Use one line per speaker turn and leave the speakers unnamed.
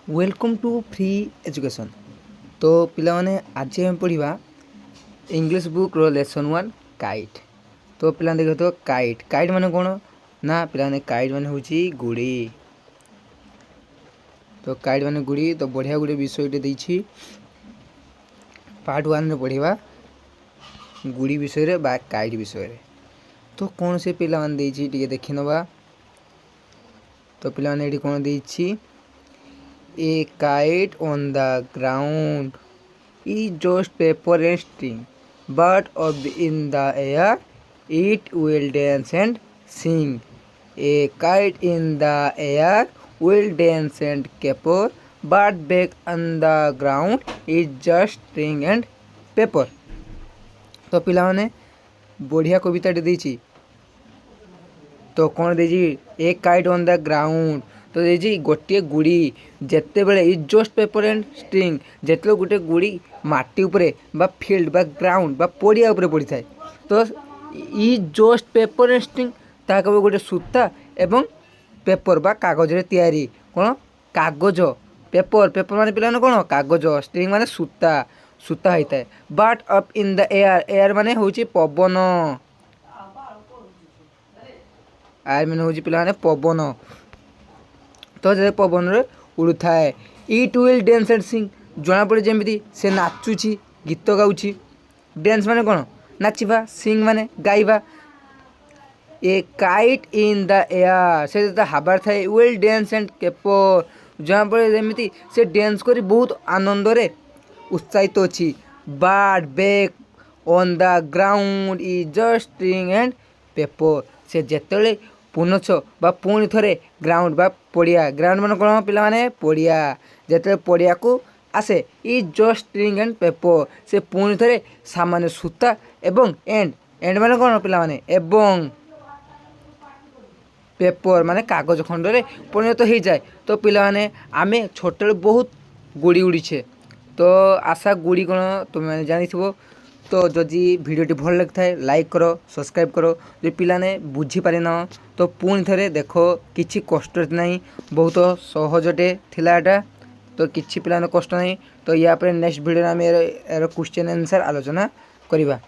Welcome to free education. तो पिलाने आज हम पढ़ा इंग्लिश बुक रो लेसन 1 काइट। तो पिला देख तो काइट काइट माने कौन ना पिलाने काइट माने होची गुड़ी। तो काइट माने गुड़ी। तो बढ़िया गुड़े विषय देछि पार्ट 1 में पढ़ा गुड़ी विषय रे बा काइट विषय रे। तो कौन से पिला मान देछि टिके देखि नबा। तो पिला माने एठी कौन देछि A kite on the ground is just paper and string, but up in the air it will dance and sing. A kite in the air will dance and caper, but back on the ground is just string and paper. तो पिलाने बढ़िया कविता देछि। तो कौन देछि a kite on the ground. तो देछि गोटे गुड़ी जेते बेले is just paper and string जेते गोटे गुड़ी माटी उपरे बा फील्ड बा ग्राउंड बा पड़िया उपरे पड़ी थाए। तो is just paper and string ता कबे गोटे सूता एवं पेपर बा कागज रे तैयारी कोन कागज पेपर पेपर माने पिला ने कोन कागज स्ट्रिंग माने सूता सूता होता है। But up in the air air माने होची पवन आर मैंने हूँ पे पवन। तो जे पवन रे उड़ू थाए इट विल डांस एंड सिंग जना पड़े जमी से नाचुची गीत गाउची। डांस माने कौन नाचवा सिंग माने गाइबा। A kite in the air से हाबार थाए विल डांस एंड केपर जना पड़े जमी से डांस करी बहुत आनंद रे उत्साहित अच्छी। But back on the ground is just string and paper से जेते पुनछ बा पुणी थे ग्राउंड बा पड़िया ग्राउंड मान कौन पिला माने पड़िया जेते पड़िया को आसे is just string and paper से पुणी थे सामान्य सूता एवं एंड एंड माने कौन पिला माने एवं पेपर माने कागज खंडरे परिणत हो जाए। तो पिला माने आमे छोट बहुत गुड़ी उड़ीछे। तो आशा गुड़ी कौन तुम मैंने जानी। तो जदि भिडियोटी भल लगी है लाइक करो सब्सक्राइब करो। जो पिलाने बुझी पारे ना तो पुणी थे देख किसी कष्ट नहीं बहुत सहजटे थिला एटा। तो किसी पिलाने कष्ट नहीं। तो या नेक्स्ट वीडियो आम यार क्वेश्चन आंसर आलोचना करवा।